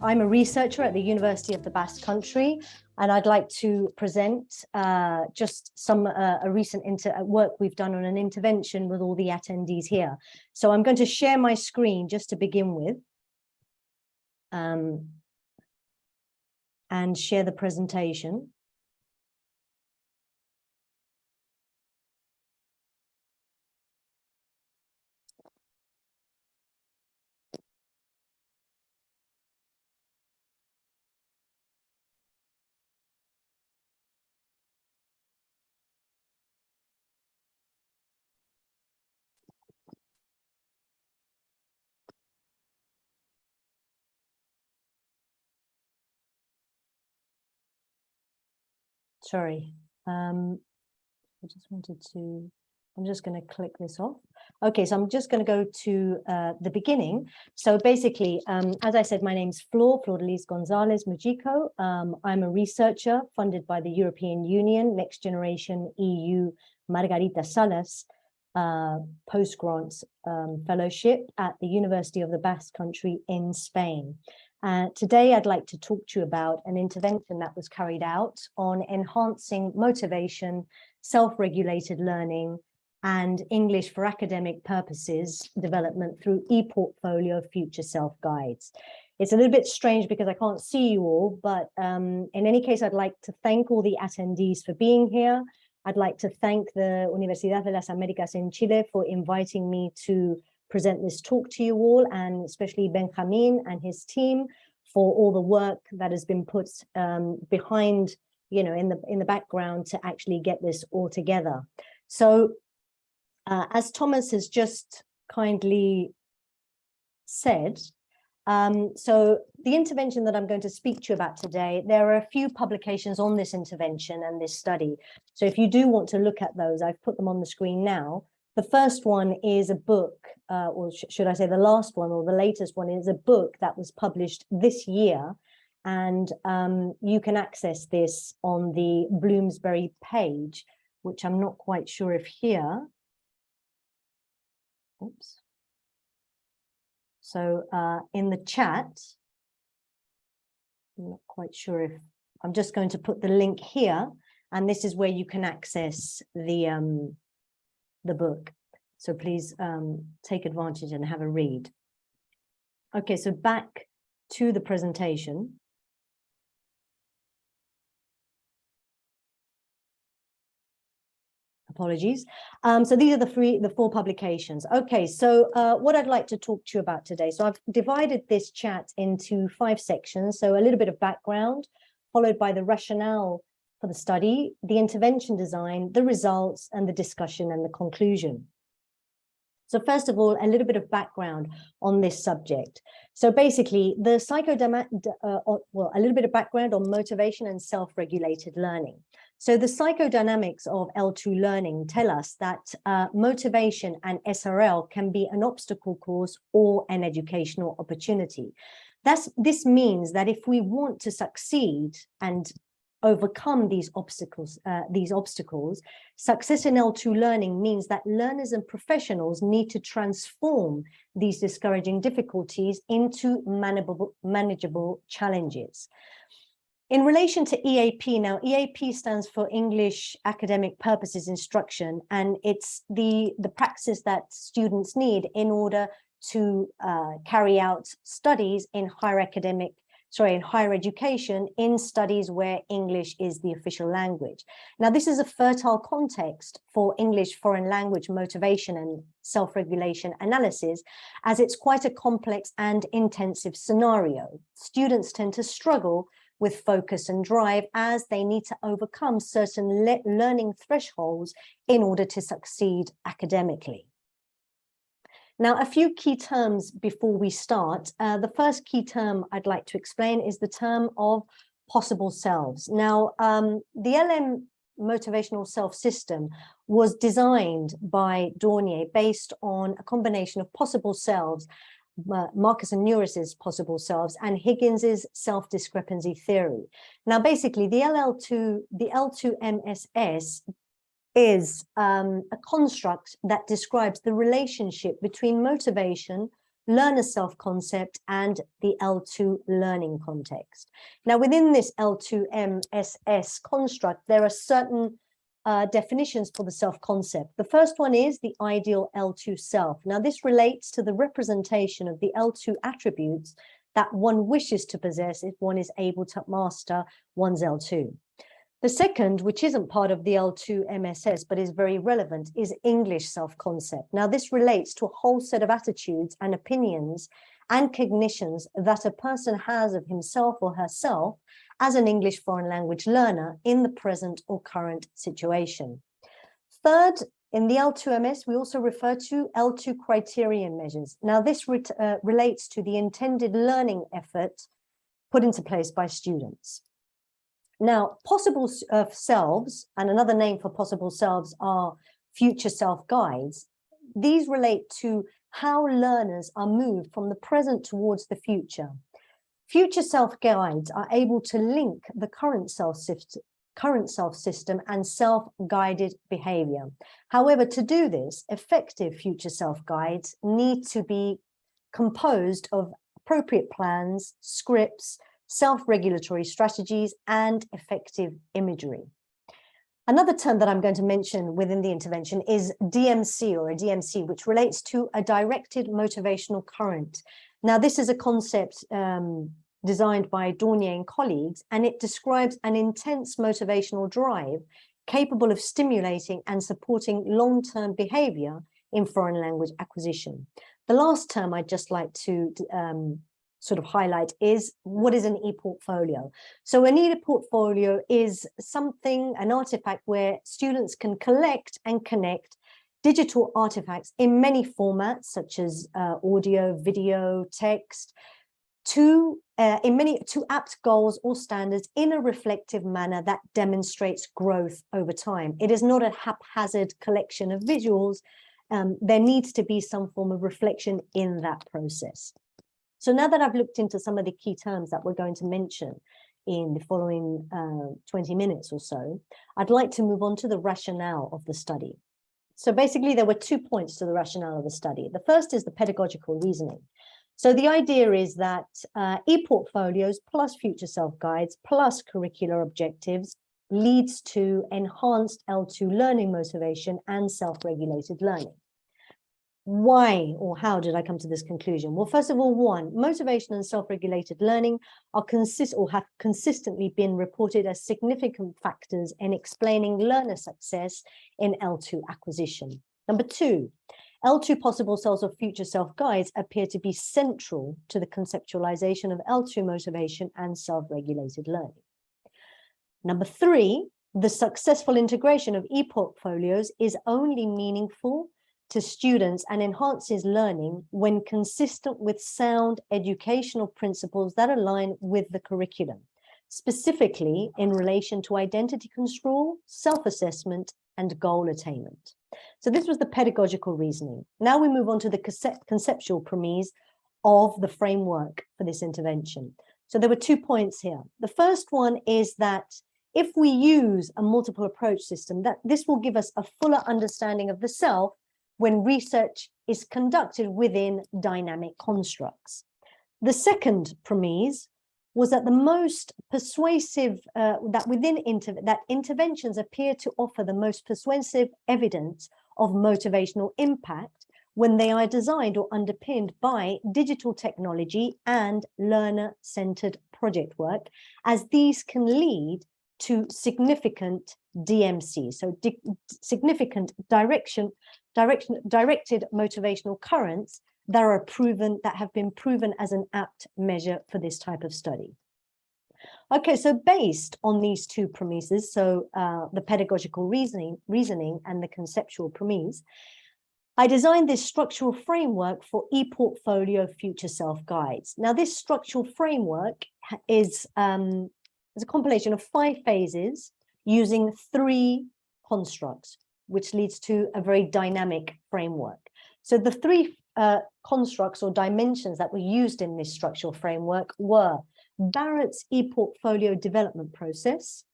I'm a researcher at the University of the Basque Country, and I'd like to present just some a recent work we've done on an intervention with all the attendees here. So I'm going to share my screen just to begin with, and share the presentation. Sorry, I just wanted to, I'm just going to click this off. Okay, so I'm just going to go to the beginning. So basically, as I said, my name's Flor González Mujico. I'm a researcher funded by the European Union, Next Generation EU, Margarita Salas, post-grant fellowship at the University of the Basque Country in Spain. Today, I'd like to talk to you about an intervention that was carried out on enhancing motivation, self-regulated learning, and English for academic purposes development through ePortfolio Future Self Guides. It's a little bit strange because I can't see you all, but in any case, I'd like to thank all the attendees for being here. I'd like to thank the Universidad de las Américas in Chile for inviting me to present this talk to you all, and especially Benjamin and his team for all the work that has been put behind, you know, in the background to actually get this all together. So as Thomas has just kindly said, so the intervention that I'm going to speak to you about today, there are a few publications on this intervention and this study. So if you do want to look at those, I've put them on the screen now. The first one is a book, or should I say the last one or the latest one is a book that was published this year. And you can access this on the Bloomsbury page, which I'm not quite sure if here. Oops. So in the chat, I'm not quite sure if, I'm just going to put the link here, and this is where you can access the book. So please take advantage and have a read. Okay, so back to the presentation. Apologies. So these are the four publications. Okay, so what I'd like to talk to you about today. So I've divided this chat into 5 sections. So a little bit of background, followed by the rationale for the study, the intervention design, the results, and the discussion and the conclusion. So first of all, a little bit of background on this subject. So basically, the a little bit of background on motivation and self-regulated learning. So the psychodynamics of L2 learning tell us that motivation and SRL can be an obstacle course or an educational opportunity. This means that if we want to succeed and overcome these obstacles, success in L2 learning means that learners and professionals need to transform these discouraging difficulties into manageable challenges. In relation to EAP, now EAP stands for English Academic Purposes Instruction, and it's the practice that students need in order to carry out studies in higher education in studies where English is the official language. Now, this is a fertile context for English foreign language motivation and self-regulation analysis, as it's quite a complex and intensive scenario. Students tend to struggle with focus and drive as they need to overcome certain learning thresholds in order to succeed academically. Now, a few key terms before we start. The first key term I'd like to explain is the term of possible selves. Now, the LM motivational self system was designed by Dornier based on a combination of possible selves, Marcus and Neuris's possible selves, and Higgins's self-discrepancy theory. Now, basically, the L2MSS is a construct that describes the relationship between motivation, learner self-concept, and the L2 learning context. Now, within this L2MSS construct, there are certain definitions for the self-concept. The first one is the ideal L2 self. Now, this relates to the representation of the L2 attributes that one wishes to possess if one is able to master one's L2. The second, which isn't part of the L2 MSS, but is very relevant, is English self-concept. Now, this relates to a whole set of attitudes and opinions and cognitions that a person has of himself or herself as an English foreign language learner in the present or current situation. Third, in the L2MS, we also refer to L2 criterion measures. Now, this relates to the intended learning effort put into place by students. Now, possible selves, and another name for possible selves are future self guides. These relate to how learners are moved from the present towards the future. Future self guides are able to link the current self system and self-guided behavior. However, to do this, effective future self guides need to be composed of appropriate plans, scripts, self-regulatory strategies, and effective imagery. Another term that I'm going to mention within the intervention is DMC, or a DMC, which relates to a directed motivational current. Now, this is a concept designed by Dornier and colleagues, and it describes an intense motivational drive capable of stimulating and supporting long-term behavior in foreign language acquisition. The last term I'd just like to sort of highlight is what is an e-portfolio. So an e-portfolio is something, an artifact where students can collect and connect digital artifacts in many formats, such as audio, video, text, to apt goals or standards in a reflective manner that demonstrates growth over time. It is not a haphazard collection of visuals. There needs to be some form of reflection in that process. So now that I've looked into some of the key terms that we're going to mention in the following 20 minutes or so, I'd like to move on to the rationale of the study. So basically, there were 2 points to the rationale of the study. The first is the pedagogical reasoning. So the idea is that e-portfolios plus future self-guides plus curricular objectives leads to enhanced L2 learning motivation and self-regulated learning. Why or how did I come to this conclusion? Well, first of all, one, motivation and self-regulated learning are have consistently been reported as significant factors in explaining learner success in L2 acquisition. Number two, L2 possible selves of future self-guides appear to be central to the conceptualization of L2 motivation and self-regulated learning. Number three, the successful integration of e-portfolios is only meaningful to students and enhances learning when consistent with sound educational principles that align with the curriculum, specifically in relation to identity control, self-assessment, and goal attainment. So this was the pedagogical reasoning. Now we move on to the conceptual premise of the framework for this intervention. So there were 2 points here. The first one is that if we use a multiple approach system, that this will give us a fuller understanding of the self when research is conducted within dynamic constructs. The second premise was that the most persuasive, that interventions appear to offer the most persuasive evidence of motivational impact when they are designed or underpinned by digital technology and learner-centered project work, as these can lead to significant DMC, so significant directed motivational currents that have been proven as an apt measure for this type of study. Okay, so based on these 2 premises, so the pedagogical reasoning and the conceptual premise, I designed this structural framework for e-portfolio future self-guides. Now, this structural framework is a compilation of 5 phases using 3 constructs, which leads to a very dynamic framework. So the 3 constructs or dimensions that were used in this structural framework were Barrett's e-portfolio development process.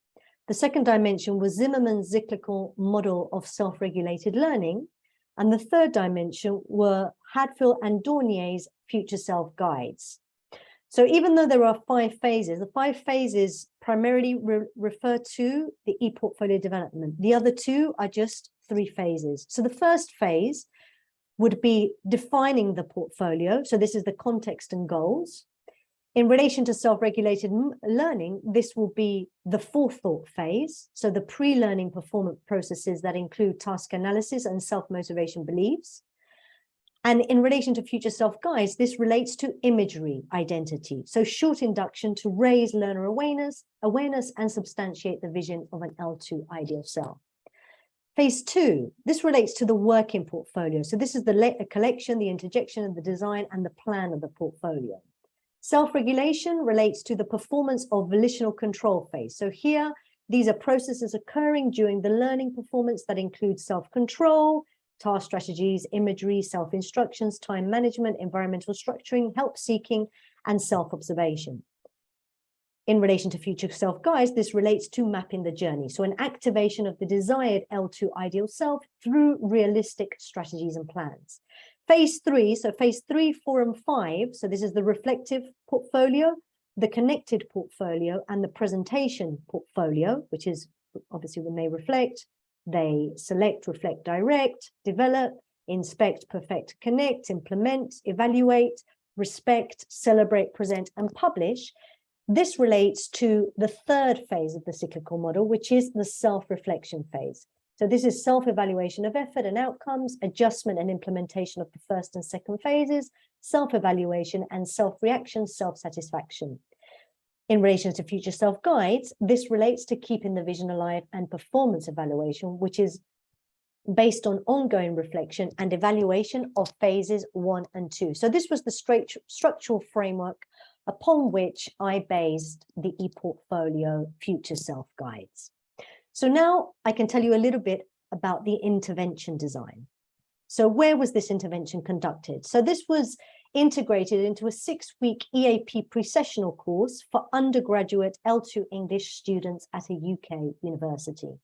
The second dimension was Zimmerman's cyclical model of self-regulated learning. And the third dimension were Hadfield and Dornier's Future Self Guides. So even though there are 5 phases, the 5 phases primarily refer to the e-portfolio development. The other 2 are just 3 phases. So the first phase would be defining the portfolio. So this is the context and goals. In relation to self-regulated learning, this will be the forethought phase. So the pre-learning performance processes that include task analysis and self-motivation beliefs. And in relation to future self-guides, this relates to imagery identity. So short induction to raise learner awareness and substantiate the vision of an L2 ideal self. Phase 2, this relates to the working portfolio. So this is the collection, the interjection, the design, and the plan of the portfolio. Self-regulation relates to the performance of volitional control phase. So here, these are processes occurring during the learning performance that include self-control, task strategies, imagery, self-instructions, time management, environmental structuring, help-seeking, and self-observation. In relation to future self-guides, this relates to mapping the journey. So an activation of the desired L2 ideal self through realistic strategies and plans. Phase 3, so phase 3, 4, and 5, so this is the reflective portfolio, the connected portfolio, and the presentation portfolio, which is obviously when they reflect, they select, reflect, direct, develop, inspect, perfect, connect, implement, evaluate, respect, celebrate, present, and publish. This relates to the third phase of the cyclical model, which is the self-reflection phase. So this is self-evaluation of effort and outcomes, adjustment and implementation of the first and second phases, self-evaluation and self-reaction, self-satisfaction. In relation to future self-guides, this relates to keeping the vision alive and performance evaluation, which is based on ongoing reflection and evaluation of phases 1 and 2. So this was the structural framework upon which I based the ePortfolio Future Self Guides. So now I can tell you a little bit about the intervention design. So where was this intervention conducted? So this was integrated into a 6-week EAP pre-sessional course for undergraduate L2 English students at a UK university.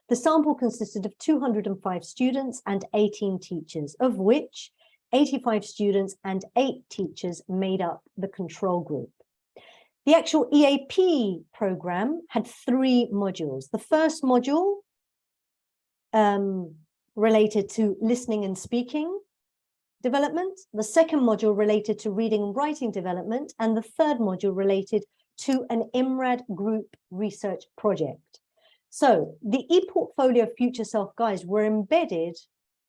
The sample consisted of 205 students and 18 teachers, of which 85 students and 8 teachers made up the control group. The actual EAP program had 3 modules. The first module related to listening and speaking development. The second module related to reading and writing development. And the third module related to an IMRAD group research project. So the ePortfolio Future Self Guides were embedded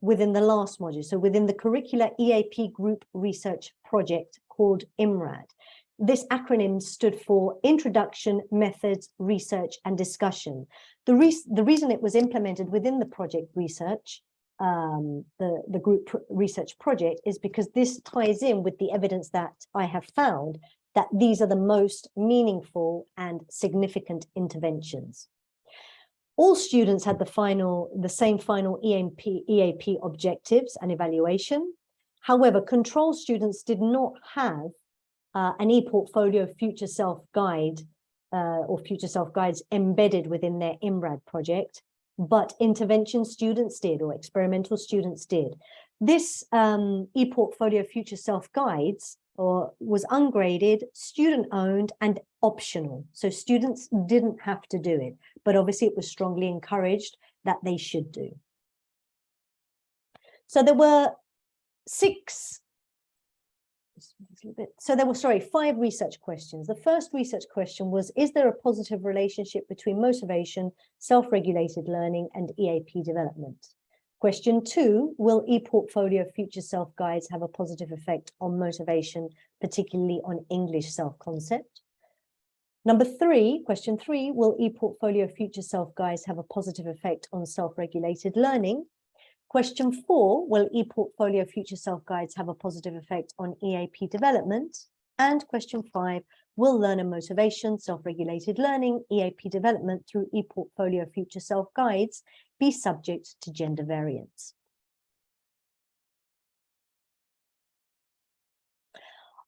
within the last module, so within the curricular EAP group research project called IMRAD. This acronym stood for Introduction, Methods, Research and Discussion. The reason it was implemented within the project research, the group research project, is because this ties in with the evidence that I have found that these are the most meaningful and significant interventions. All students had the same final EAP objectives and evaluation. However, control students did not have an ePortfolio Future Self Guide or Future Self Guides embedded within their IMRAD project, but intervention students did, or experimental students did. This ePortfolio Future Self Guides was ungraded, student-owned, and optional. So students didn't have to do it, but obviously it was strongly encouraged that they should do. So there were 5 research questions. The first research question was, is there a positive relationship between motivation, self-regulated learning, and EAP development? Question 2, will ePortfolio Future Self Guides have a positive effect on motivation, particularly on English self-concept? Number 3, question 3, will ePortfolio Future Self Guides have a positive effect on self-regulated learning? Question 4, will ePortfolio Future Self Guides have a positive effect on EAP development? And question 5, will learner motivation, self-regulated learning, EAP development through ePortfolio Future Self Guides be subject to gender variance?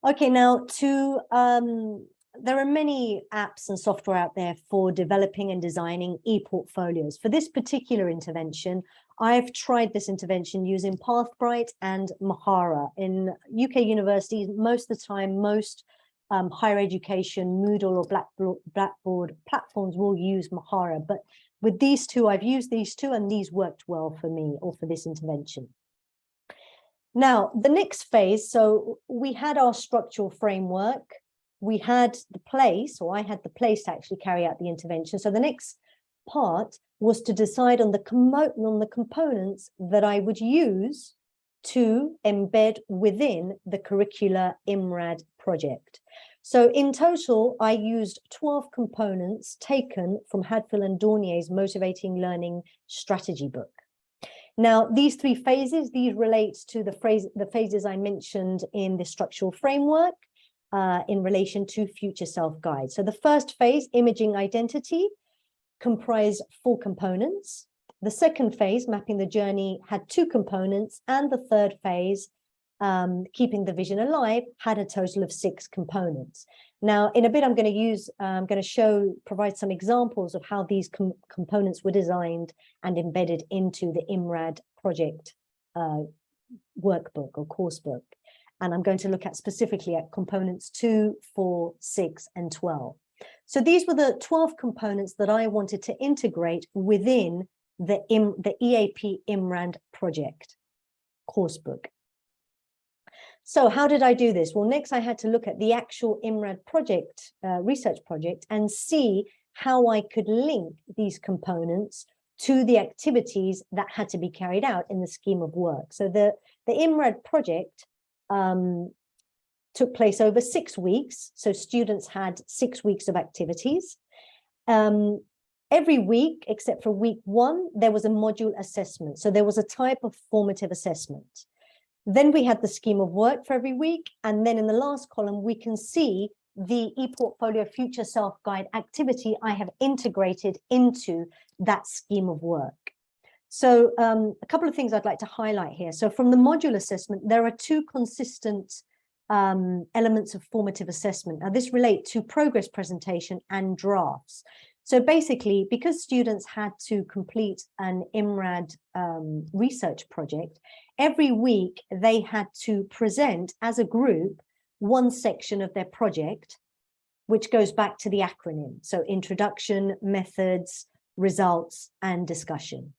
Okay, now there are many apps and software out there for developing and designing e-portfolios. For this particular intervention, I've tried this intervention using Pathbright and Mahara. In UK universities, most of the time, most higher education, Moodle or Blackboard platforms will use Mahara. But with these two, I've used these two and these worked well for me or for this intervention. Now, the next phase, so we had our structural framework, we had the place, or I had the place to actually carry out the intervention. So the next part was to decide on the components that I would use to embed within the curricular IMRAD project. So in total, I used 12 components taken from Hadfield and Dornier's Motivating Learning Strategy book. Now, these three phases, these relate to the phases I mentioned in the structural framework in relation to future self-guide. So the first phase, imaging identity, comprised 4 components. The second phase, mapping the journey, had 2 components, and the third phase, keeping the vision alive, had a total of 6 components. Now, in a bit, I'm going to provide some examples of how these components were designed and embedded into the IMRAD project workbook or course book. And I'm going to look at specifically at components 2, 4, 6, and 12. So these were the 12 components that I wanted to integrate within the EAP IMRAD project course book. So how did I do this? Well, next I had to look at the actual IMRAD project, research project, and see how I could link these components to the activities that had to be carried out in the scheme of work. So the IMRAD project took place over 6 weeks. So students had 6 weeks of activities. Every week, except for week 1, there was a module assessment. So there was a type of formative assessment. Then we had the scheme of work for every week. And then in the last column, we can see the ePortfolio Future Self-Guide activity I have integrated into that scheme of work. So a couple of things I'd like to highlight here. So from the module assessment, there are 2 consistent elements of formative assessment. Now this relates to progress presentation and drafts. So basically, because students had to complete an IMRAD research project, every week they had to present as a group 1 section of their project, which goes back to the acronym. So introduction, methods, results, and discussion.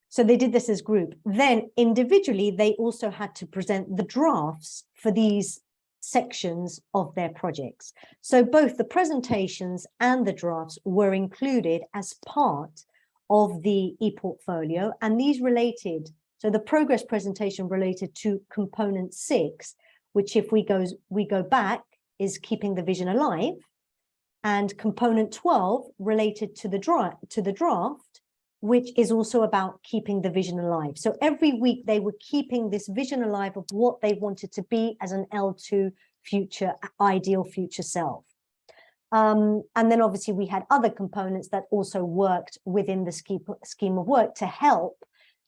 So they did this as group. Then individually, they also had to present the drafts for these sections of their projects. So both the presentations and the drafts were included as part of the ePortfolio, and these related, so the progress presentation related to component 6, which if we go back is keeping the vision alive, and component 12 related to the draft, which is also about keeping the vision alive. So every week they were keeping this vision alive of what they wanted to be as an L2 future, ideal future self. And then obviously we had other components that also worked within the scheme of work to help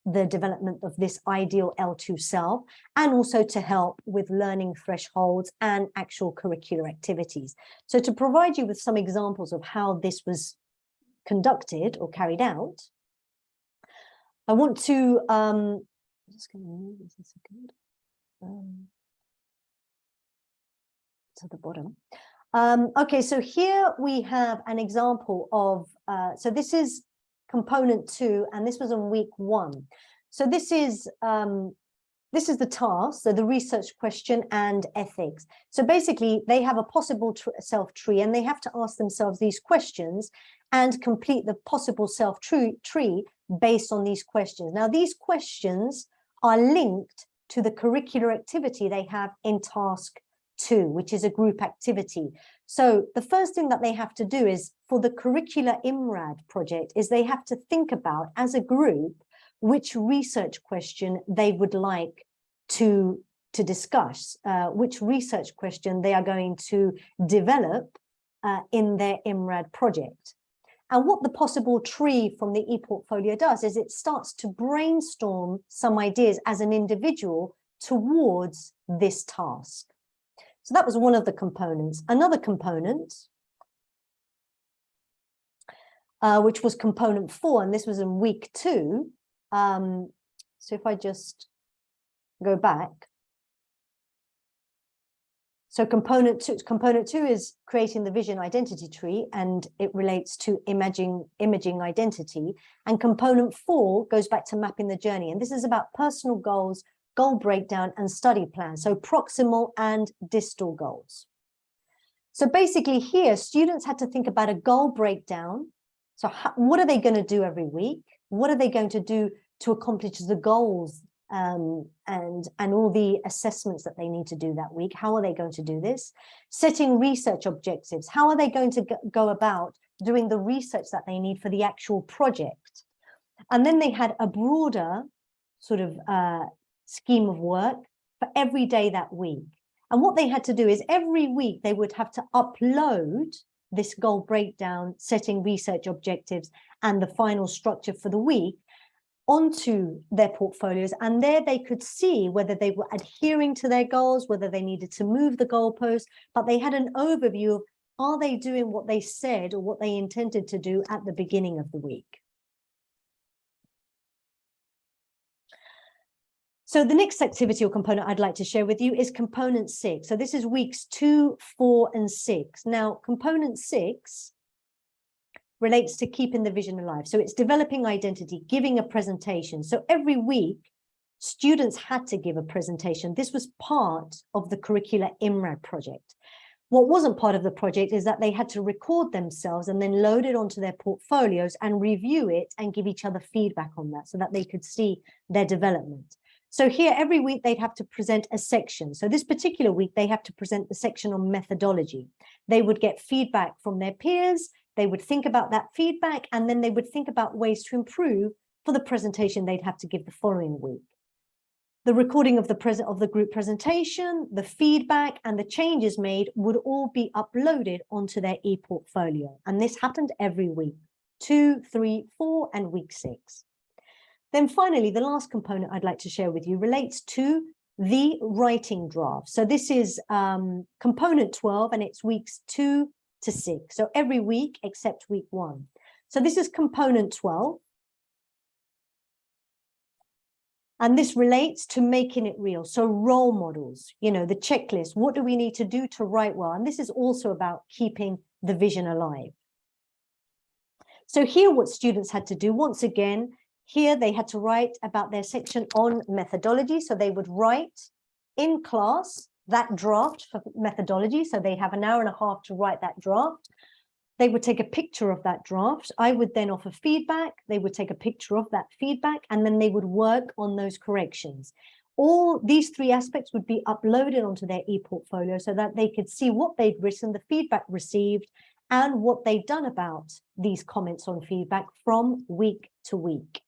the development of this ideal L2 self, and also to help with learning thresholds and actual curricular activities. So to provide you with some examples of how this was conducted or carried out, I want to, I'm just going to move this a second to the bottom. Okay, so here we have an example of, so this is component 2, and this was on week 1. So this is the task, so the research question and ethics. So basically they have a possible self tree, and they have to ask themselves these questions and complete the possible self tree based on these questions. Now, these questions are linked to the curricular activity they have in task 2, which is a group activity. So the first thing that they have to do is, for the curricular IMRAD project, is they have to think about, as a group, which research question they would like to discuss, which research question they are going to develop in their IMRAD project. And what the possible tree from the ePortfolio does is it starts to brainstorm some ideas as an individual towards this task. So that was one of the components. Another component, which was component 4, and this was in week 2, So if I just go back. So component two is creating the vision identity tree, and it relates to imaging identity. And component 4 goes back to mapping the journey. And this is about personal goals, goal breakdown, and study plan. So proximal and distal goals. So basically here, students had to think about a goal breakdown. So what are they going to do every week? What are they going to do to accomplish the goals and all the assessments that they need to do that week? How are they going to do this? Setting research objectives. How are they going to go about doing the research that they need for the actual project? And then they had a broader sort of scheme of work for every day that week. And what they had to do is every week they would have to upload this goal breakdown, setting research objectives, and the final structure for the week onto their portfolios. And there they could see whether they were adhering to their goals, whether they needed to move the goalposts, but they had an overview of, are they doing what they said or what they intended to do at the beginning of the week? So the next activity or component I'd like to share with you is component 6. So this is weeks 2, 4, and 6. Now, component 6 relates to keeping the vision alive. So it's developing identity, giving a presentation. So every week, students had to give a presentation. This was part of the curricular IMRAD project. What wasn't part of the project is that they had to record themselves and then load it onto their portfolios and review it and give each other feedback on that so that they could see their development. So here, every week, they'd have to present a section. So this particular week, they have to present the section on methodology. They would get feedback from their peers. They would think about that feedback, and then they would think about ways to improve for the presentation they'd have to give the following week. The recording of the group presentation, the feedback, and the changes made would all be uploaded onto their e-portfolio. And this happened every week, 2, 3, 4, and week 6. Then finally, the last component I'd like to share with you relates to the writing draft. So this is component 12, and it's weeks 2 to 6. So every week except week 1. So this is component 12. And this relates to making it real. So role models, you know, the checklist. What do we need to do to write well? And this is also about keeping the vision alive. So here, what students had to do, once again, here they had to write about their section on methodology. So they would write in class that draft for methodology. So they have an hour and a half to write that draft. They would take a picture of that draft. I would then offer feedback. They would take a picture of that feedback, and then they would work on those corrections. All these 3 aspects would be uploaded onto their e-portfolio so that they could see what they'd written, the feedback received, and what they'd done about these comments on feedback from week to week.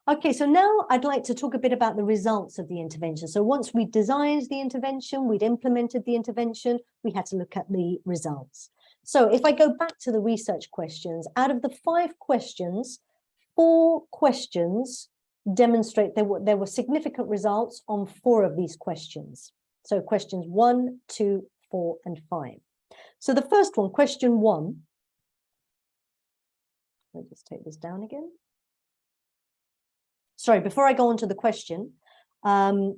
Okay, so now I'd like to talk a bit about the results of the intervention. So once we designed the intervention, we'd implemented the intervention, we had to look at the results. So if I go back to the research questions, out of the 5 questions, 4 questions demonstrate there were significant results on 4 of these questions. So questions 1, 2, 4, and 5. So the first one, question 1. Let me just take this down again. Sorry, before I go on to the question, for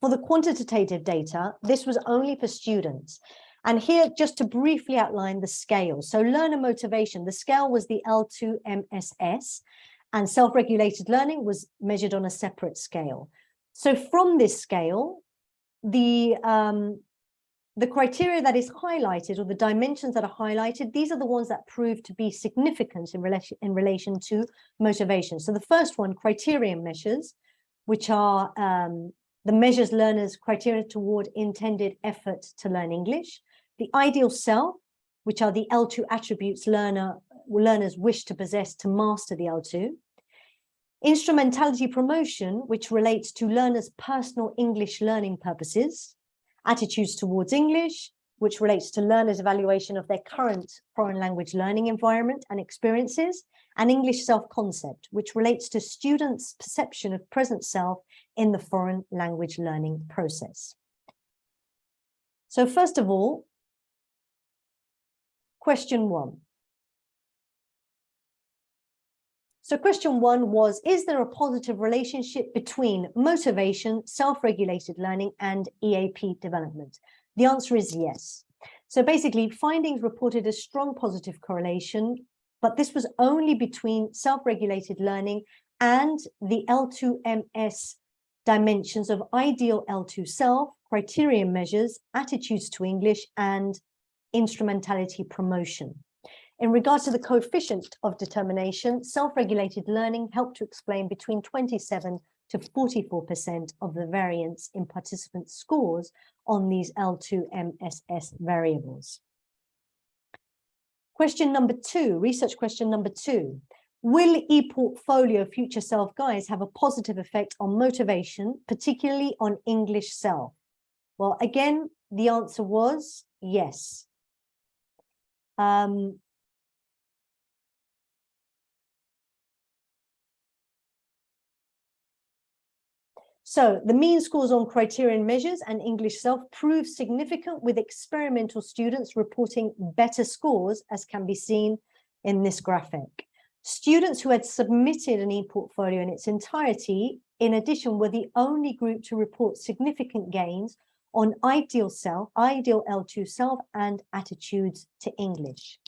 the quantitative data, this was only for students. And here, just to briefly outline the scale. So learner motivation, the scale was the L2 MSS, and self-regulated learning was measured on a separate scale. So from this scale, the criteria that is highlighted, or the dimensions that are highlighted, these are the ones that prove to be significant in relation to motivation. So the first one, criterion measures, which are the measures learners' criteria toward intended effort to learn English. The ideal self, which are the L2 attributes learners wish to possess to master the L2. Instrumentality promotion, which relates to learners' personal English learning purposes. Attitudes towards English, which relates to learners' evaluation of their current foreign language learning environment and experiences. And English self-concept, which relates to students' perception of present self in the foreign language learning process. So first of all, question 1. So question 1 was, is there a positive relationship between motivation, self-regulated learning, and EAP development? The answer is yes. So basically, findings reported a strong positive correlation, but this was only between self-regulated learning and the L2MS dimensions of ideal L2 self, criterion measures, attitudes to English, and instrumentality promotion. In regards to the coefficient of determination, self-regulated learning helped to explain between 27 to 44% of the variance in participants' scores on these L2MSS variables. Question number 2, research question number 2. Will e-portfolio future self guides have a positive effect on motivation, particularly on English self? Well, again, the answer was yes. So the mean scores on criterion measures and English self proved significant, with experimental students reporting better scores, as can be seen in this graphic. Students who had submitted an e-portfolio in its entirety, in addition, were the only group to report significant gains on ideal self, ideal L2 self, and attitudes to English.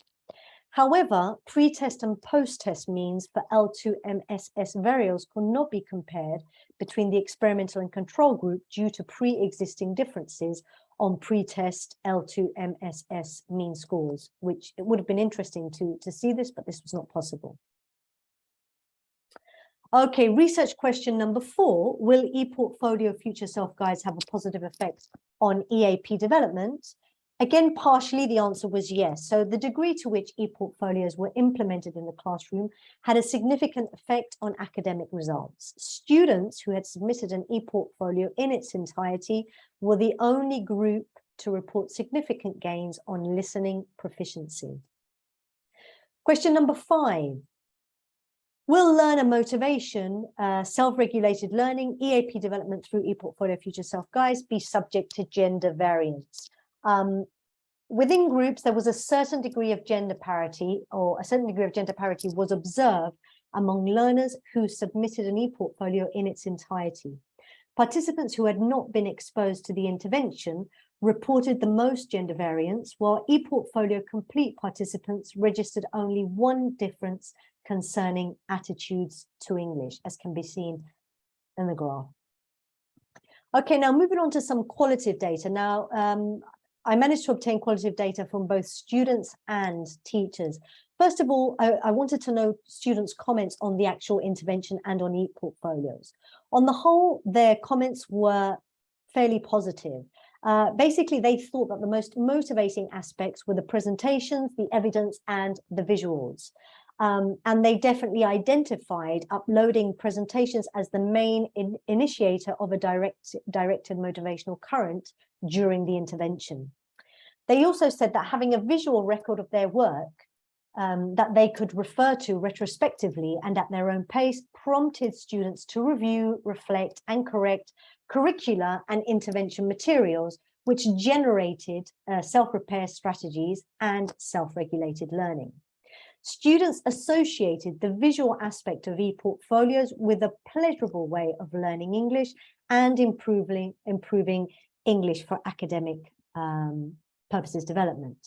However, pre-test and post-test means for L2MSS variables could not be compared between the experimental and control group due to pre-existing differences on pre-test L2MSS mean scores, which it would have been interesting to see this, but this was not possible. Okay, research question number 4. Will e-portfolio future self-guides have a positive effect on EAP development? Again, partially, the answer was yes. So the degree to which e-portfolios were implemented in the classroom had a significant effect on academic results. Students who had submitted an e-portfolio in its entirety were the only group to report significant gains on listening proficiency. Question number 5. Will learner motivation, self-regulated learning, EAP development through e-portfolio future self-guides be subject to gender variance? Within groups, there was a certain degree of gender parity, or a certain degree of gender parity was observed among learners who submitted an e-portfolio in its entirety. Participants who had not been exposed to the intervention reported the most gender variance, while e-portfolio complete participants registered only one difference concerning attitudes to English, as can be seen in the graph. Okay, now moving on to some qualitative data. Now, I managed to obtain qualitative data from both students and teachers. First of all, I wanted to know students' comments on the actual intervention and on e-portfolios. On the whole, their comments were fairly positive. Basically, they thought that the most motivating aspects were the presentations, the evidence, and the visuals. And they definitely identified uploading presentations as the main initiator of a directed motivational current during the intervention. They also said that having a visual record of their work that they could refer to retrospectively and at their own pace prompted students to review, reflect, and correct curricula and intervention materials, which generated self-repair strategies and self-regulated learning. Students associated the visual aspect of e-portfolios with a pleasurable way of learning English and improving English for academic purposes development.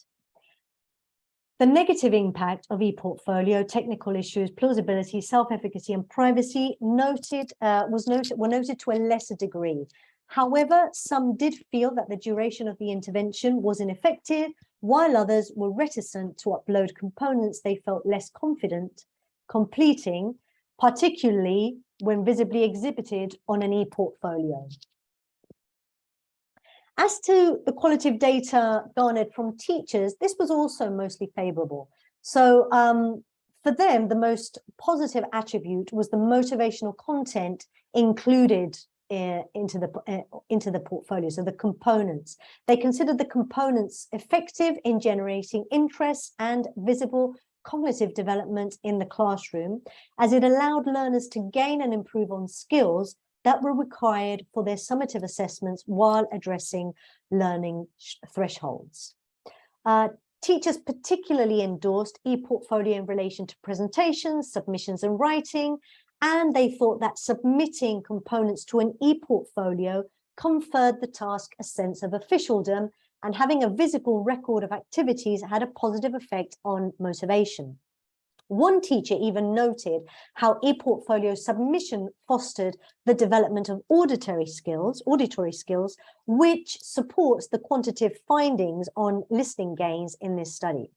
The negative impact of e-portfolio, technical issues, plausibility, self-efficacy, and privacy were noted to a lesser degree. However, some did feel that the duration of the intervention was ineffective, while others were reticent to upload components they felt less confident completing, particularly when visibly exhibited on an e-portfolio. As to the qualitative data garnered from teachers, this was also mostly favorable. So for them, the most positive attribute was the motivational content included into the portfolio, so the components. They considered the components effective in generating interest and visible cognitive development in the classroom, as it allowed learners to gain and improve on skills that were required for their summative assessments while addressing learning thresholds. Teachers particularly endorsed e-portfolio in relation to presentations, submissions and writing, and they thought that submitting components to an e-portfolio conferred the task a sense of officialdom, and having a visible record of activities had a positive effect on motivation. One teacher even noted how e-portfolio submission fostered the development of auditory skills, which supports the quantitative findings on listening gains in this study.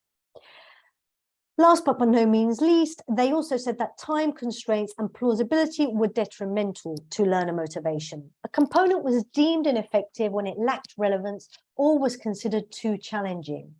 Last but by no means least, they also said that time constraints and plausibility were detrimental to learner motivation. A component was deemed ineffective when it lacked relevance or was considered too challenging.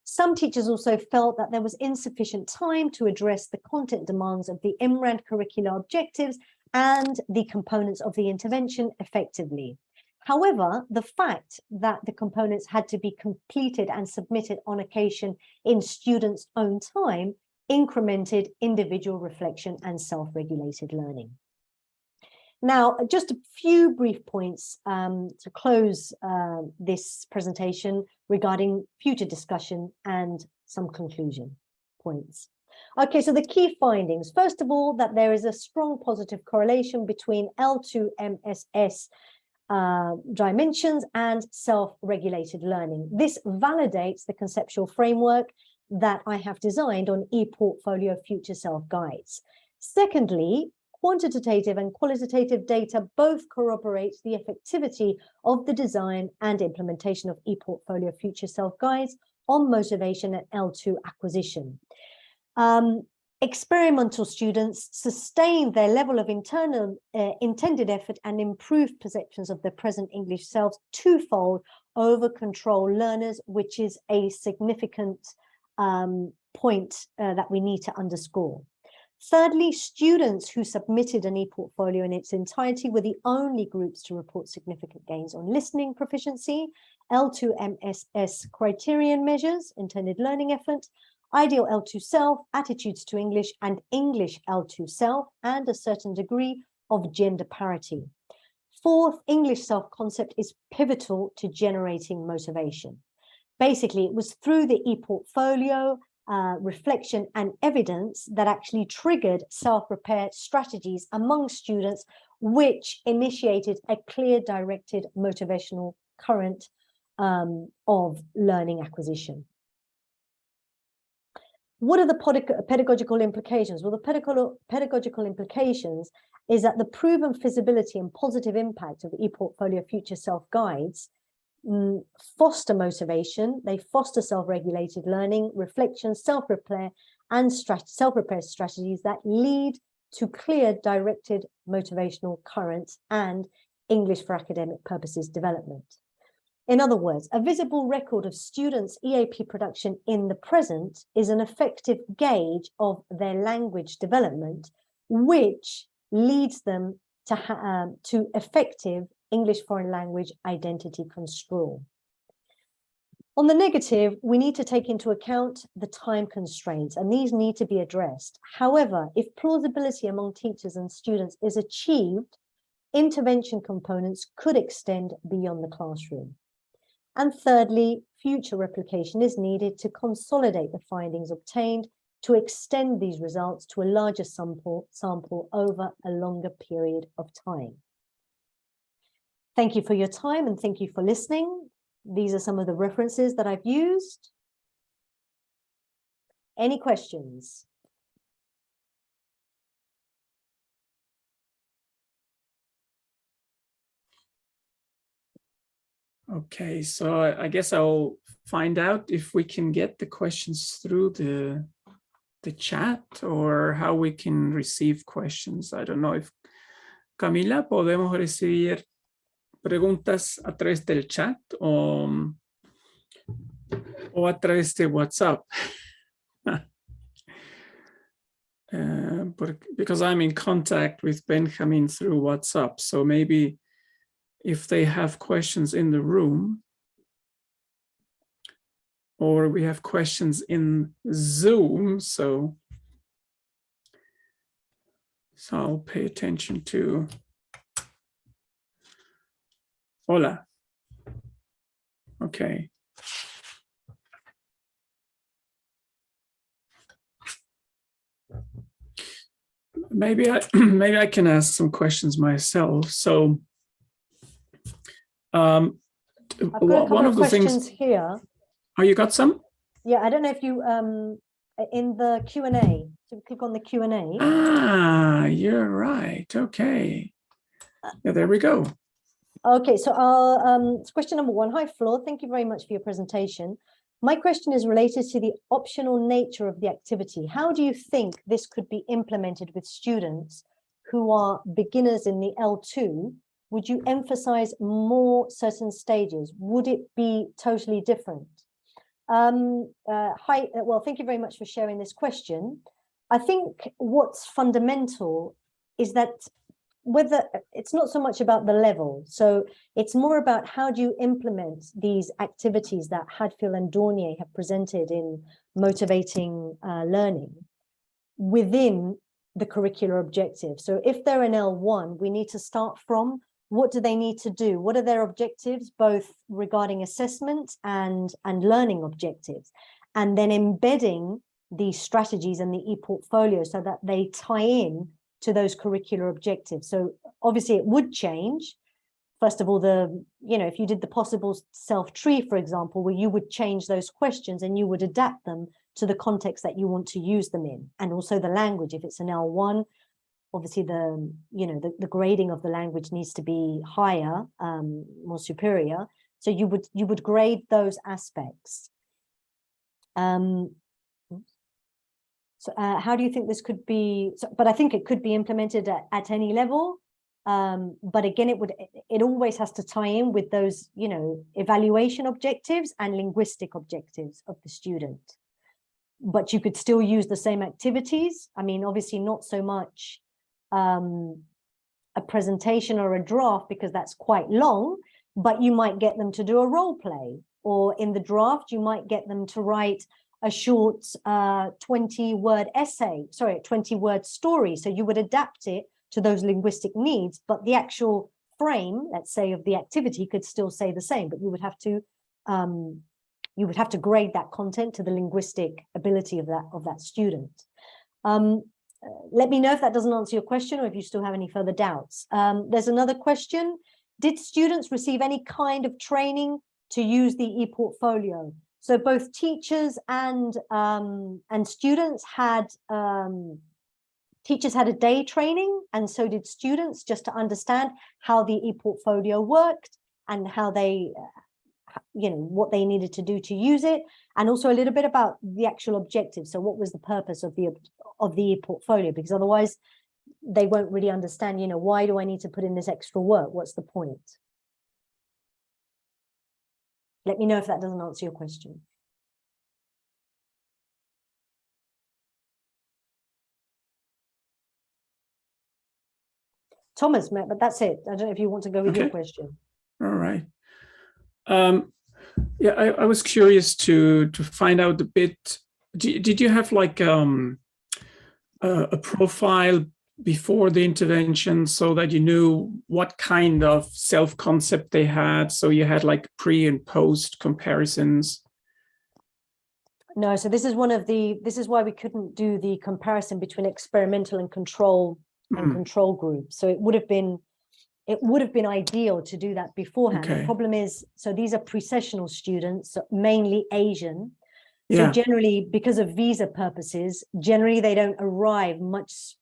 Some teachers also felt that there was insufficient time to address the content demands of the IMRAND curricular objectives and the components of the intervention effectively. However, the fact that the components had to be completed and submitted on occasion in students' own time incremented individual reflection and self-regulated learning. Now, just a few brief points to close this presentation regarding future discussion and some conclusion points. Okay, so the key findings. First of all, that there is a strong positive correlation between L2 MSS dimensions and self-regulated learning. This validates the conceptual framework that I have designed on ePortfolio Future Self Guides. Secondly, quantitative and qualitative data both corroborate the effectivity of the design and implementation of ePortfolio Future Self Guides on motivation and L2 acquisition. Experimental students sustain their level of internal intended effort and improve perceptions of their present English selves twofold over control learners, which is a significant point that we need to underscore. Thirdly, students who submitted an e-portfolio in its entirety were the only groups to report significant gains on listening proficiency, L2 MSS criterion measures, intended learning effort, ideal L2 self, attitudes to English, and English L2 self, and a certain degree of gender parity. Fourth, English self-concept is pivotal to generating motivation. Basically, it was through the e-portfolio, reflection and evidence that actually triggered self-repair strategies among students, which initiated a clear directed motivational current of learning acquisition. What are the pedagogical implications? Well, the pedagogical implications is that the proven feasibility and positive impact of ePortfolio Future Self Guides foster motivation, they foster self-regulated learning, reflection, self-repair, and self-repair strategies that lead to clear directed motivational currents and English for academic purposes development. In other words, a visible record of students' EAP production in the present is an effective gauge of their language development, which leads them to effective English foreign language identity construal. On the negative, we need to take into account the time constraints, and these need to be addressed. However, if plausibility among teachers and students is achieved, intervention components could extend beyond the classroom. And thirdly, future replication is needed to consolidate the findings obtained to extend these results to a larger sample over a longer period of time. Thank you for your time and thank you for listening. These are some of the references that I've used. Any questions? Okay, so I guess I'll find out if we can get the questions through the chat or how we can receive questions. I don't know if Camila, podemos recibir preguntas a través del chat o a través de WhatsApp. Because I'm in contact with Benjamin through WhatsApp, so maybe if they have questions in the room or we have questions in Zoom, so I'll pay attention to. Hola. Okay. maybe I can ask some questions myself. So I've got a couple one of of the questions things here. Oh, you got some? Yeah, I don't know if you in the Q&A, so click on the Q&A. Ah, you're right. Okay. Yeah, there we go. Okay, so it's question number one. Hi, Flor. Thank you very much for your presentation. My question is related to the optional nature of the activity. How do you think this could be implemented with students who are beginners in the L2? Would you emphasize more certain stages? Would it be totally different? Hi, well, thank you very much for sharing this question. I think what's fundamental is that whether it's not so much about the level, so it's more about how do you implement these activities that Hadfield and Dornier have presented in motivating learning within the curricular objective. So if they're in L1, we need to start from what do they need to do? What are their objectives, both regarding assessment and learning objectives, and then embedding these strategies in the e-portfolio so that they tie in to those curricular objectives. So obviously it would change. First of all, if you did the possible self tree, for example, where you would change those questions and you would adapt them to the context that you want to use them in, and also the language. If it's an L1, obviously the grading of the language needs to be higher, more superior. So you would grade those aspects. So how do you think this could be? But I think it could be implemented at any level. But again, it always has to tie in with those, evaluation objectives and linguistic objectives of the student. But you could still use the same activities. I mean, obviously not so much a presentation or a draft, because that's quite long, but you might get them to do a role play, or in the draft, you might get them to write a short 20-word essay, 20-word story. So you would adapt it to those linguistic needs, but the actual frame, let's say, of the activity could still say the same, but you would have to grade that content to the linguistic ability of that student. Let me know if that doesn't answer your question, or if you still have any further doubts. There's another question. Did students receive any kind of training to use the e-portfolio? So both teachers and students had teachers had a day training, and so did students, just to understand how the e-portfolio worked and how they, what they needed to do to use it, and also a little bit about the actual objective. So what was the purpose of the e-portfolio? Because otherwise they won't really understand, why do I need to put in this extra work? What's the point? Let me know if that doesn't answer your question. Thomas, but that's it. I don't know if you want to go with your question. All right. Yeah, I was curious to find out a bit. Did you have like a profile before the intervention, so that you knew what kind of self-concept they had? So you had like pre and post comparisons? No, so this is why we couldn't do the comparison between experimental and control group. So it would have been ideal to do that beforehand. Okay. The problem is, so these are pre-sessional students, mainly Asian. So generally, because of visa purposes, generally they don't arrive much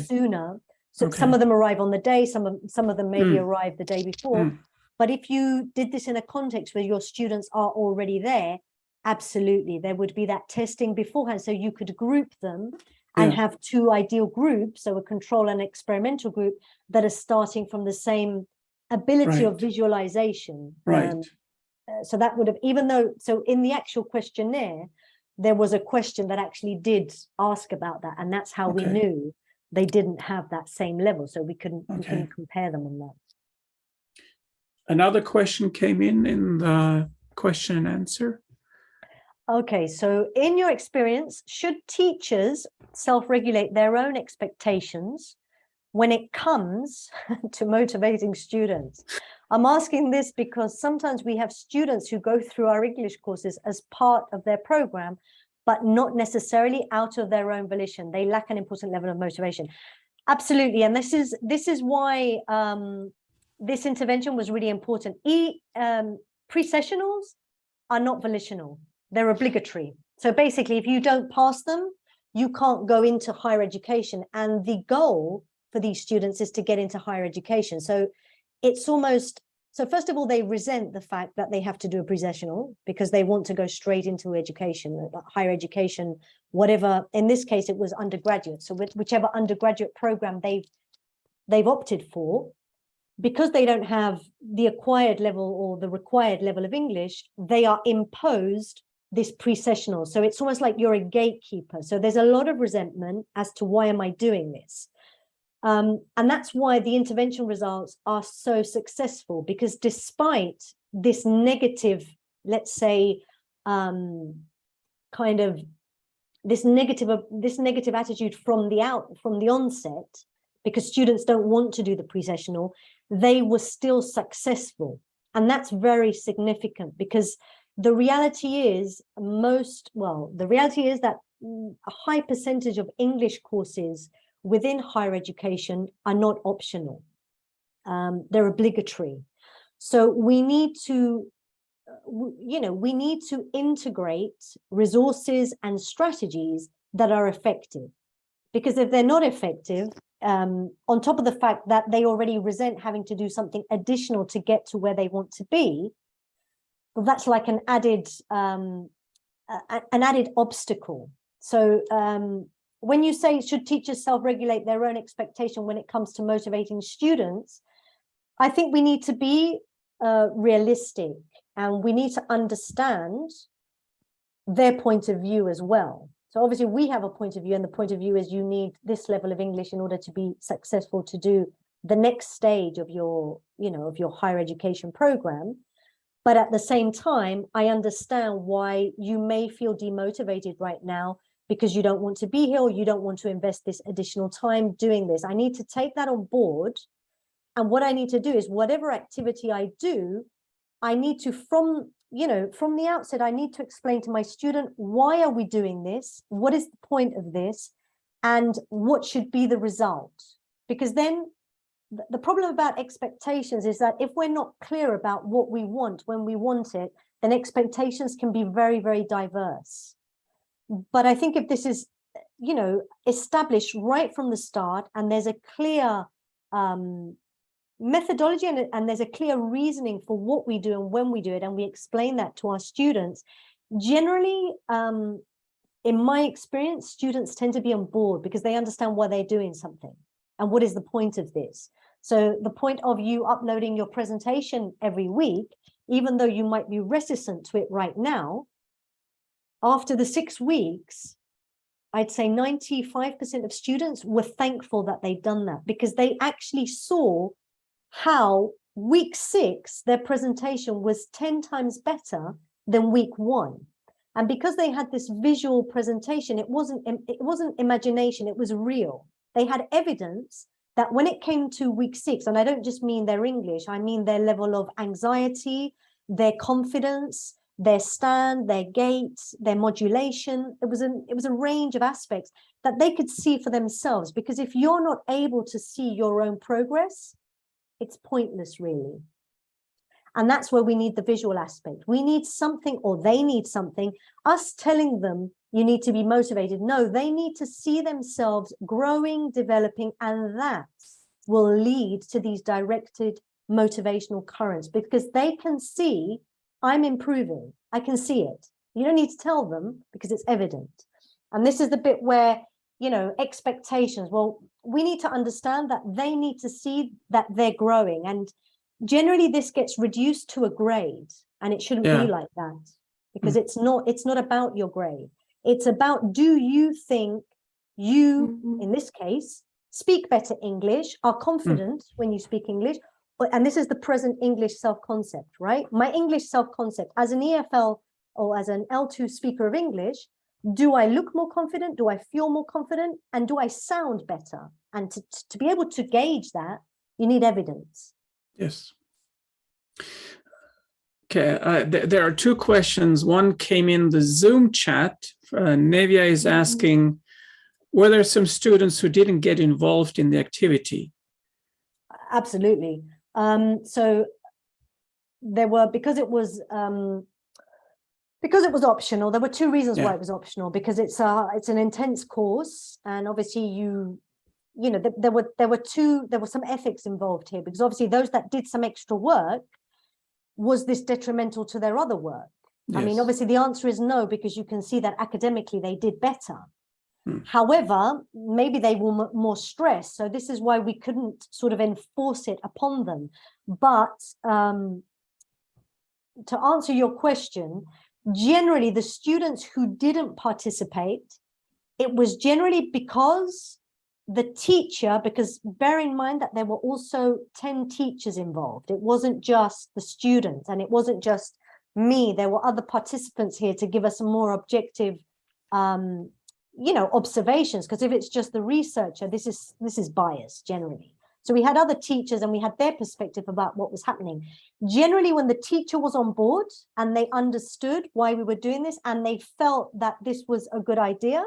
sooner. So some of them arrive on the day, some of them maybe arrive the day before. But if you did this in a context where your students are already there, absolutely, there would be that testing beforehand. So you could group them and have two ideal groups, so a control and experimental group, that are starting from the same ability of visualization. So that would have, even though, so in the actual questionnaire, there was a question that actually did ask about that, and that's how we knew they didn't have that same level. So we couldn't compare them on that. Another question came in the question and answer. Okay, so in your experience, should teachers self-regulate their own expectations when it comes to motivating students? I'm asking this because sometimes we have students who go through our English courses as part of their program, but not necessarily out of their own volition. They lack an important level of motivation. Absolutely. And this is why this intervention was really important. Pre-sessionals are not volitional. They're obligatory. So basically, if you don't pass them, you can't go into higher education. And the goal for these students is to get into higher education. So it's almost, so first of all, they resent the fact that they have to do a pre-sessional because they want to go straight into education, higher education, whatever. In this case, it was undergraduate. So whichever undergraduate program they've opted for, because they don't have the acquired level or the required level of English, they are imposed this pre-sessional. So it's almost like you're a gatekeeper. So there's a lot of resentment as to why am I doing this? And that's why the intervention results are so successful, because despite this negative, let's say, kind of this negative attitude from the onset, because students don't want to do the pre-sessional, they were still successful. And that's very significant, because the reality is that a high percentage of English courses within higher education are not optional. They're obligatory. So we need to, we need to integrate resources and strategies that are effective. Because if they're not effective, on top of the fact that they already resent having to do something additional to get to where they want to be, well, that's like an added obstacle. So when you say, should teachers self-regulate their own expectation when it comes to motivating students, I think we need to be realistic, and we need to understand their point of view as well. So obviously we have a point of view, and the point of view is you need this level of English in order to be successful to do the next stage of your, of your higher education program. But at the same time, I understand why you may feel demotivated right now because you don't want to be here, or you don't want to invest this additional time doing this. I need to take that on board. And what I need to do is whatever activity I do, I need to, from the outset, I need to explain to my student, why are we doing this? What is the point of this? And what should be the result? Because then the problem about expectations is that if we're not clear about what we want when we want it, then expectations can be very, very diverse. But I think if this is, established right from the start, and there's a clear methodology and there's a clear reasoning for what we do and when we do it, and we explain that to our students, generally, in my experience, students tend to be on board because they understand why they're doing something and what is the point of this. So the point of you uploading your presentation every week, even though you might be reticent to it right now, after the 6 weeks, I'd say 95% of students were thankful that they'd done that, because they actually saw how week 6, their presentation was 10 times better than week 1. And because they had this visual presentation, it wasn't imagination, it was real. They had evidence that when it came to week 6, and I don't just mean their English, I mean their level of anxiety, their confidence, their stand, their gait, their modulation, it was a range of aspects that they could see for themselves. Because if you're not able to see your own progress, it's pointless, really. And that's where we need the visual aspect. We need something, or they need something, us telling them you need to be motivated. No, they need to see themselves growing, developing, and that will lead to these directed motivational currents, because they can see, I'm improving. I can see it. You don't need to tell them because it's evident. And this is the bit where, expectations, well, we need to understand that they need to see that they're growing. And generally this gets reduced to a grade, and it shouldn't be like that, because it's not about your grade. It's about, do you think you, in this case, speak better English, are confident when you speak English? And this is the present English self-concept, right? My English self-concept as an EFL or as an L2 speaker of English, do I look more confident? Do I feel more confident? And do I sound better? And to be able to gauge that, you need evidence. Yes. Okay, there are two questions. One came in the Zoom chat. Nevia is asking, were there some students who didn't get involved in the activity? Absolutely. So there were, because it was optional. There were two reasons why it was optional, because it's an intense course, and obviously you know there were some ethics involved here, because obviously those that did some extra work, was this detrimental to their other work? Yes. I mean, obviously the answer is no, because you can see that academically they did better. However, maybe they were more stressed. So this is why we couldn't sort of enforce it upon them. But to answer your question, generally the students who didn't participate, it was generally because the teacher, because bear in mind that there were also 10 teachers involved. It wasn't just the students, and it wasn't just me. There were other participants here to give us a more objective observations, because if it's just the researcher, this is bias generally. So we had other teachers and we had their perspective about what was happening. Generally, when the teacher was on board and they understood why we were doing this and they felt that this was a good idea,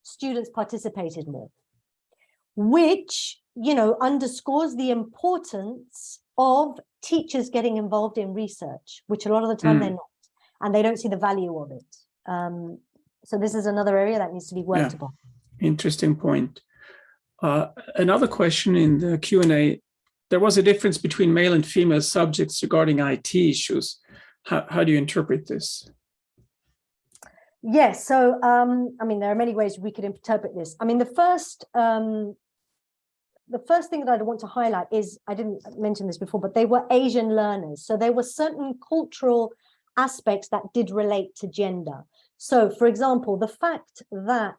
students participated more, which, underscores the importance of teachers getting involved in research, which a lot of the time they're not, and they don't see the value of it. So this is another area that needs to be worked upon. Interesting point. Another question in the Q&A, there was a difference between male and female subjects regarding IT issues. How do you interpret this? Yes, so, I mean, there are many ways we could interpret this. I mean, the first thing that I want to highlight is, I didn't mention this before, but they were Asian learners. So there were certain cultural aspects that did relate to gender. So, for example, the fact that,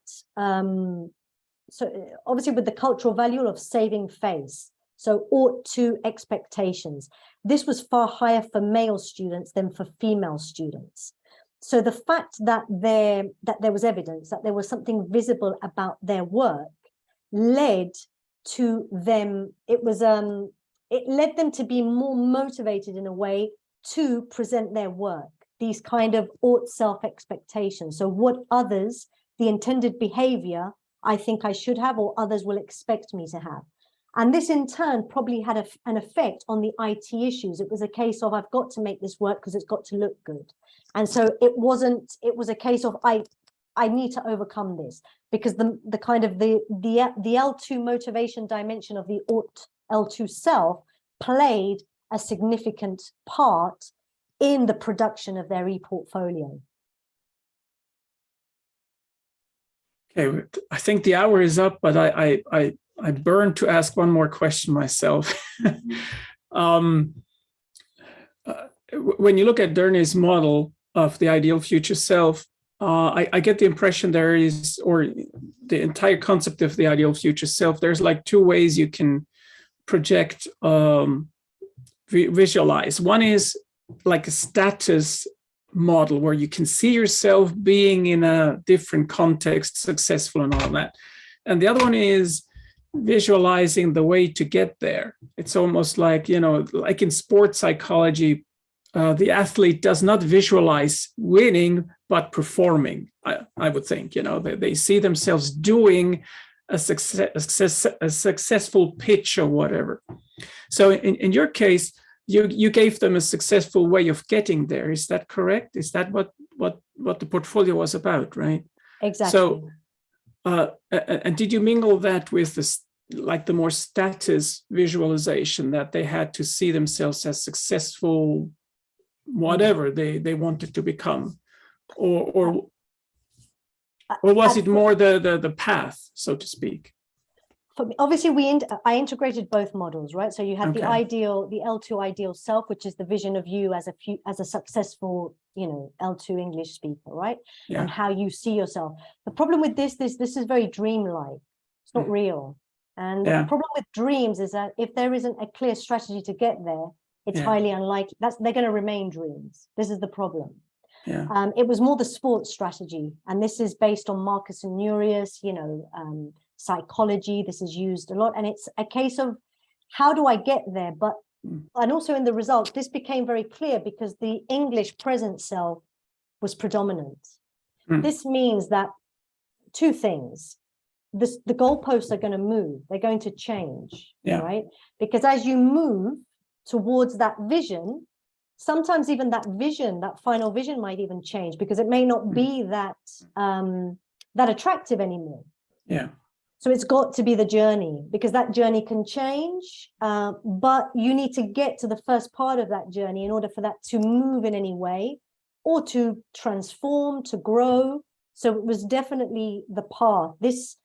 so obviously with the cultural value of saving face, so ought to expectations, this was far higher for male students than for female students. So the fact that there was evidence that there was something visible about their work led to them, it led them to be more motivated in a way to present their work. These kind of ought self-expectations. So what others, the intended behavior, I think I should have, or others will expect me to have. And this in turn probably had an effect on the IT issues. It was a case of, I've got to make this work because it's got to look good. And so it was a case of, I need to overcome this, because the kind of the L2 motivation dimension of the ought L2 self played a significant part in the production of their e-portfolio. Okay, I think the hour is up, but I burned to ask one more question myself. When you look at Dernier's model of the ideal future self, I get the impression there is, or the entire concept of the ideal future self, there's like two ways you can project, visualize. One is like a status model where you can see yourself being in a different context, successful and all that. And the other one is visualizing the way to get there. It's almost like, like in sports psychology, the athlete does not visualize winning, but performing, I would think. They see themselves doing a successful pitch or whatever. So in your case, you gave them a successful way of getting there. Is that correct? Is that what the portfolio was about, right? Exactly. So, and did you mingle that with the more status visualization, that they had to see themselves as successful, whatever they wanted to become, or was it more the path, so to speak? For me, obviously, I integrated both models, right? So you have the L2 ideal self, which is the vision of you as a successful, L2 English speaker, right? Yeah. And how you see yourself. The problem with this is very dreamlike. It's not real. And the problem with dreams is that if there isn't a clear strategy to get there, it's highly unlikely. They're going to remain dreams. This is the problem. Yeah. It was more the sports strategy, and this is based on Marcus Aurelius, psychology. This is used a lot, and it's a case of how do I get there? But and also in the results, this became very clear because the English present self was predominant. This means that two things. The goalposts are going to move. They're going to change, right? Because as you move towards that vision, sometimes even that vision, that final vision might even change because it may not be that that attractive anymore. Yeah. So it's got to be the journey, because that journey can change, but you need to get to the first part of that journey in order for that to move in any way or to transform, to grow. So it was definitely the path. This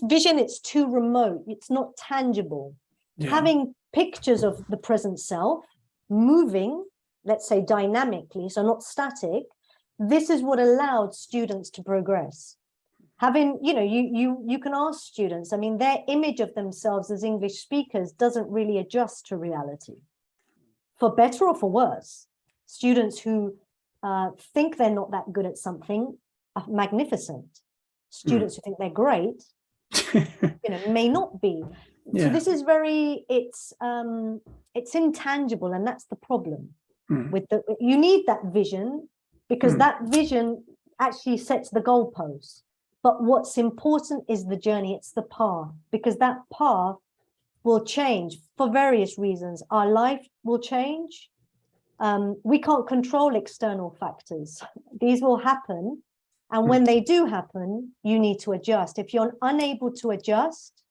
vision, it's too remote. It's not tangible. Yeah. Having pictures of the present self moving, let's say dynamically, so not static, this is what allowed students to progress. Having, you can ask students, I mean, their image of themselves as English speakers doesn't really adjust to reality, for better or for worse. Students who think they're not that good at something are magnificent. Students who think they're great, may not be. Yeah. So this is it's intangible, and that's the problem. With you need that vision, because that vision actually sets the goalposts. But what's important is the journey, it's the path, because that path will change for various reasons. Our life will change. We can't control external factors. These will happen. And when they do happen, you need to adjust. If you're unable to adjust,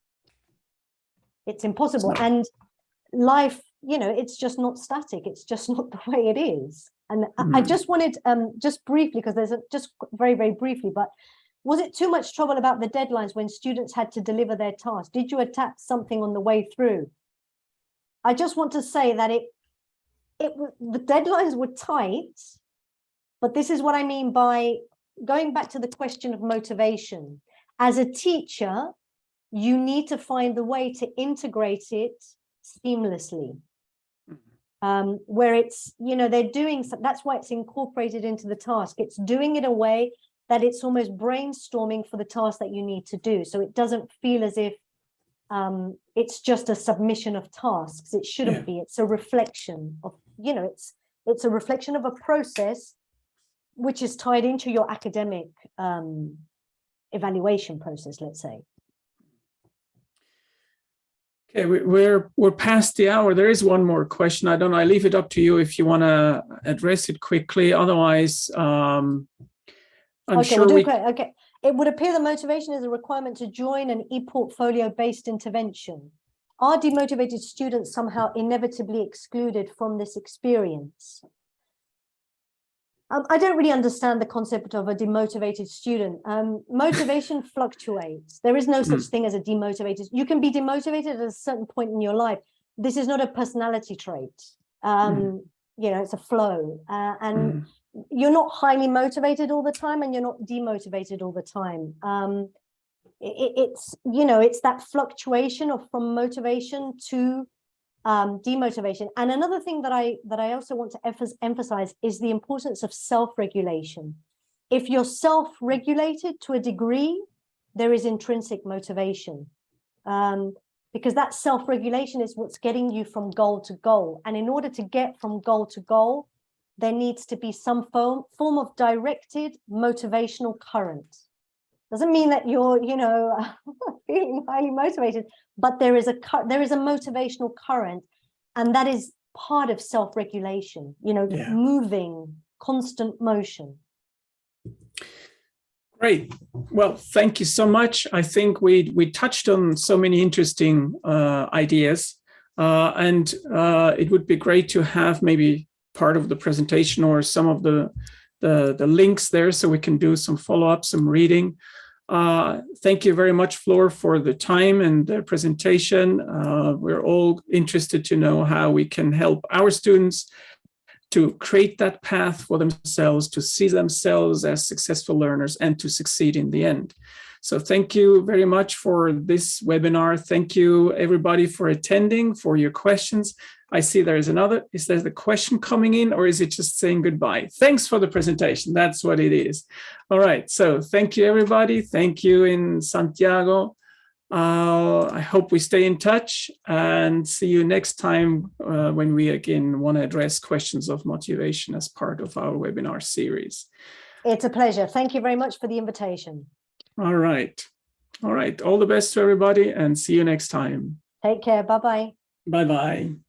it's impossible. And life, it's just not static. It's just not the way it is. And I just wanted, just briefly, because there's just very, very briefly, but was it too much trouble about the deadlines when students had to deliver their task? Did you attack something on the way through? I just want to say that the deadlines were tight, but this is what I mean by going back to the question of motivation. As a teacher, you need to find the way to integrate it seamlessly. Where it's, they're doing, that's why it's incorporated into the task. It's doing it a way that it's almost brainstorming for the task that you need to do. So it doesn't feel as if it's just a submission of tasks. It shouldn't be. It's a reflection of, it's a reflection of a process which is tied into your academic evaluation process, let's say. Okay, we're past the hour. There is one more question. I don't know. I leave it up to you if you want to address it quickly. Otherwise, I'm okay, sure we'll do it. Okay. It would appear the motivation is a requirement to join an e-portfolio-based intervention. Are demotivated students somehow inevitably excluded from this experience? I don't really understand the concept of a demotivated student. Motivation fluctuates. There is no such thing as a demotivated. You can be demotivated at a certain point in your life. This is not a personality trait. It's a flow. And you're not highly motivated all the time, and you're not demotivated all the time. It's that fluctuation from motivation to demotivation. And another thing that I also want to emphasize is the importance of self-regulation. If you're self-regulated to a degree, there is intrinsic motivation, because that self-regulation is what's getting you from goal to goal. And in order to get from goal to goal, there needs to be some form of directed motivational current. Doesn't mean that you're, feeling highly motivated, but there is a motivational current, and that is part of self-regulation, moving, constant motion. Great. Well, thank you so much. I think we touched on so many interesting ideas, and it would be great to have maybe part of the presentation or some of the links there so we can do some follow-up, some reading. Thank you very much, Flor, for the time and the presentation. We're all interested to know how we can help our students to create that path for themselves, to see themselves as successful learners and to succeed in the end. So thank you very much for this webinar. Thank you, everybody, for attending, for your questions. I see there is another. Is there the question coming in, or is it just saying goodbye? Thanks for the presentation. That's what it is. All right. So thank you, everybody. Thank you in Santiago. I hope we stay in touch and see you next time when we again want to address questions of motivation as part of our webinar series. It's a pleasure. Thank you very much for the invitation. All right. All right. All the best to everybody and see you next time. Take care. Bye-bye. Bye-bye.